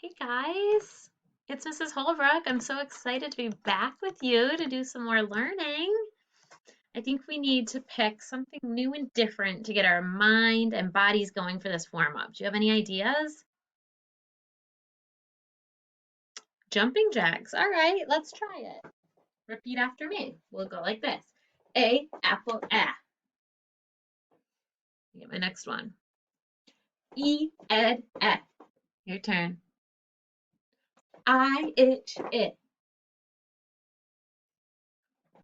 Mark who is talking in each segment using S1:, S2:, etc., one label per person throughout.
S1: Hey guys, it's Mrs. Holbrook. I'm so excited to be back with you to do some more learning. I think we need to pick something new and different to get our mind and bodies going for this warm up. Do you have any ideas? Jumping jacks. All right, let's try it. Repeat after me. We'll go like this. A, apple, ah. Get my next one. E, ed, eh. Your turn. I, itch, it.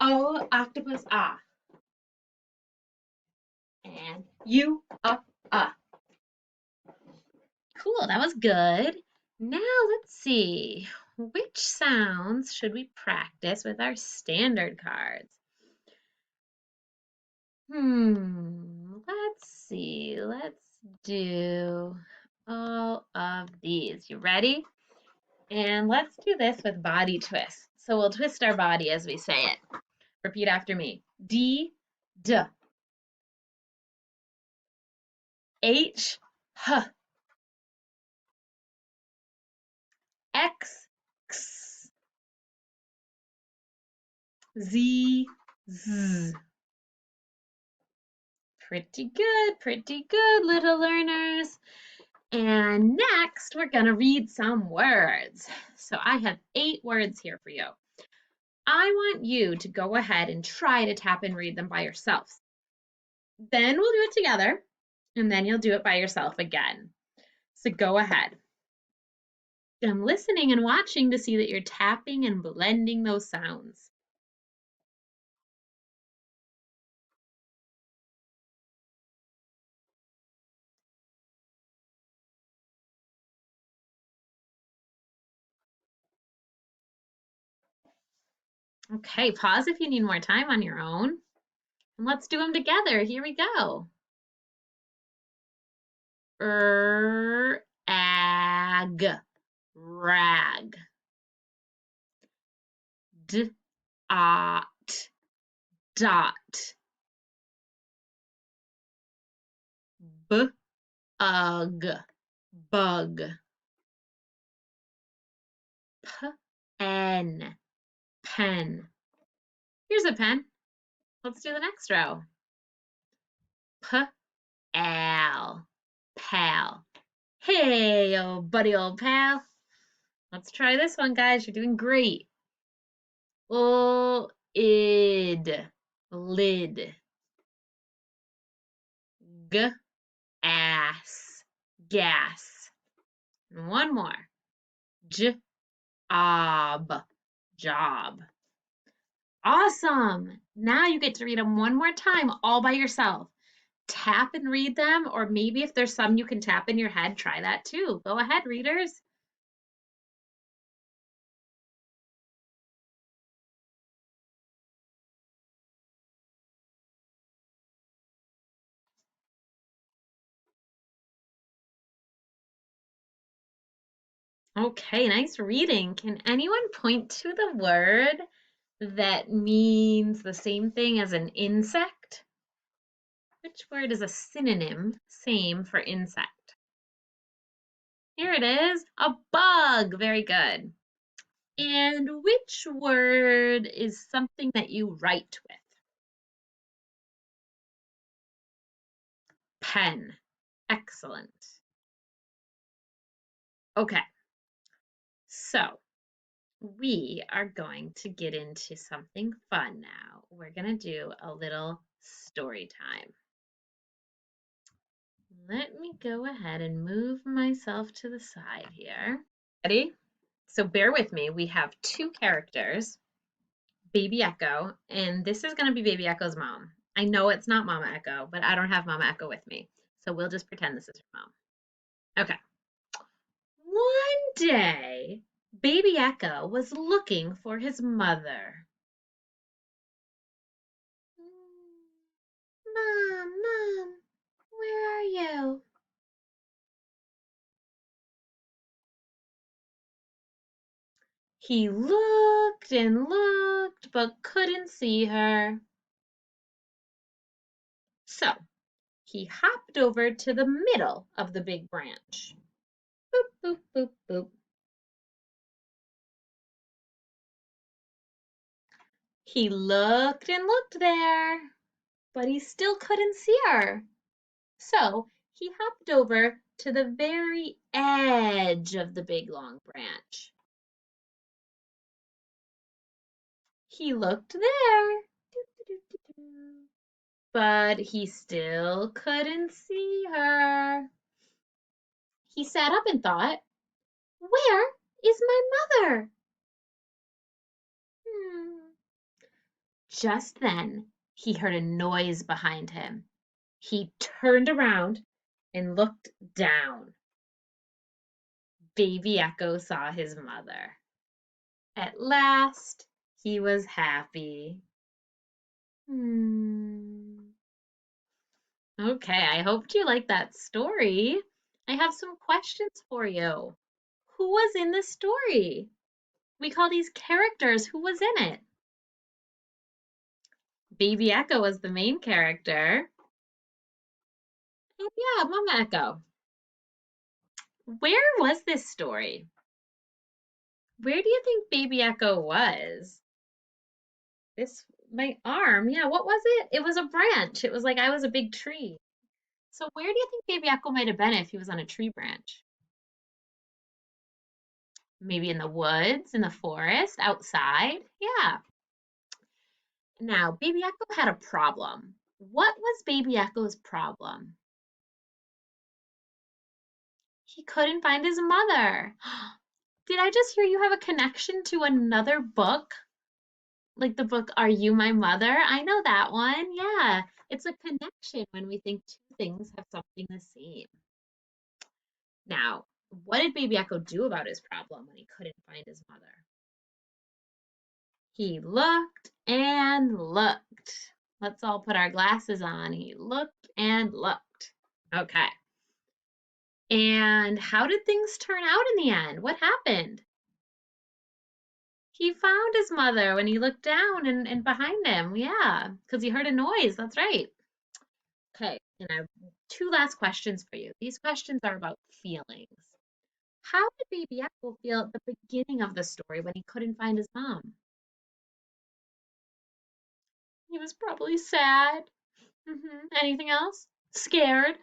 S1: O, octopus, ah. And you, up, Cool, that was good. Now let's see. Which sounds should we practice with our standard cards? Let's see. Let's do all of these. You ready? And let's do this with body twists. So we'll twist our body as we say it. Repeat after me. D, D. H, H. X, X. Z, Z. Pretty good, little learners. And next, we're going to read some words. So I have 8 words here for you. I want you to go ahead and try to tap and read them by yourselves. Then we'll do it together, and then you'll do it by yourself again. So go ahead. I'm listening and watching to see that you're tapping and blending those sounds. Okay, pause if you need more time on your own. And let's do them together. Here we go. Ag, rag. Dot, dot. Bug, bug. Pen, pen. Here's a pen. Let's do the next row. Pal, pal. Hey, old buddy, old pal. Let's try this one, guys. You're doing great. Id, lid. Ass, gas. And one more. Job, job. Awesome. Now you get to read them one more time all by yourself. Tap and read them, or maybe if there's some you can tap in your head, try that too. Go ahead, readers. Okay, nice reading. Can anyone point to the word that means the same thing as an insect? Which word is a synonym, same for insect? Here it is, a bug. Very good. And which word is something that you write with? Pen. Excellent. Okay, so we are going to get into something fun now. We're going to do a little story time. Let me go ahead and move myself to the side here. Ready? So bear with me. We have 2 characters, Baby Echo, and this is going to be Baby Echo's mom. I know it's not Mama Echo, but I don't have Mama Echo with me. So we'll just pretend this is her mom. Okay. One day, Baby Echo was looking for his mother. Mom, where are you? He looked and looked, but couldn't see her. So he hopped over to the middle of the big branch. Boop, boop, boop, boop. He looked and looked there, but he still couldn't see her. So he hopped over to the very edge of the big long branch. He looked there, but he still couldn't see her. He sat up and thought, where is my mother? Hmm. Just then he heard a noise behind him. He turned around and looked down. Baby Echo saw his mother. At last, he was happy. Hmm. Okay, I hoped you liked that story. I have some questions for you. Who was in the story? We call these characters. Who was in it? Baby Echo was the main character. And yeah, Mama Echo. Where was this story? Where do you think Baby Echo was? This, my arm. Yeah, what was it? It was a branch. It was like I was a big tree. So where do you think Baby Echo might have been if he was on a tree branch? Maybe in the woods, in the forest, outside? Yeah. Now, Baby Echo had a problem. What was Baby Echo's problem? He couldn't find his mother. Did I just hear you have a connection to another book? Like the book Are You My Mother? I know that one. Yeah. It's a connection when we think two things have something the same. Now, what did Baby Echo do about his problem when he couldn't find his mother? He looked and looked. Let's all put our glasses on. He looked and looked. Okay. And how did things turn out in the end? What happened? He found his mother when he looked down and behind him. Yeah, because he heard a noise. That's right. Okay, and I have two last questions for you. These questions are about feelings. How did Baby Echo feel at the beginning of the story when he couldn't find his mom? He was probably sad. Anything else? Scared.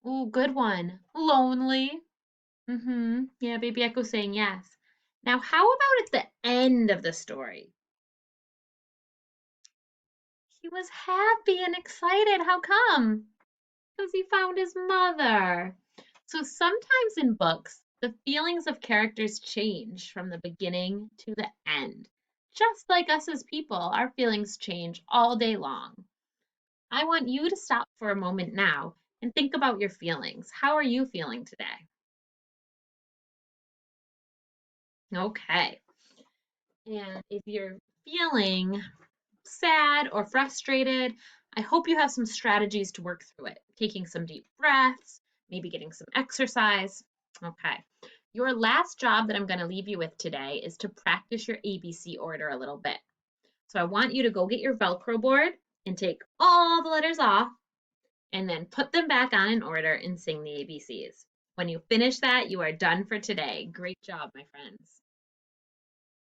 S1: Ooh, good one. Lonely. Yeah, Baby Echo saying yes. Now, how about at the end of the story? He was happy and excited. How come? Because he found his mother. So sometimes in books, the feelings of characters change from the beginning to the end. Just like us as people, our feelings change all day long. I want you to stop for a moment now and think about your feelings. How are you feeling today? Okay. And if you're feeling sad or frustrated, I hope you have some strategies to work through it. Taking some deep breaths, maybe getting some exercise. Okay. Your last job that I'm going to leave you with today is to practice your ABC order a little bit. So I want you to go get your Velcro board and take all the letters off and then put them back on in order and sing the ABCs. When you finish that, you are done for today. Great job, my friends.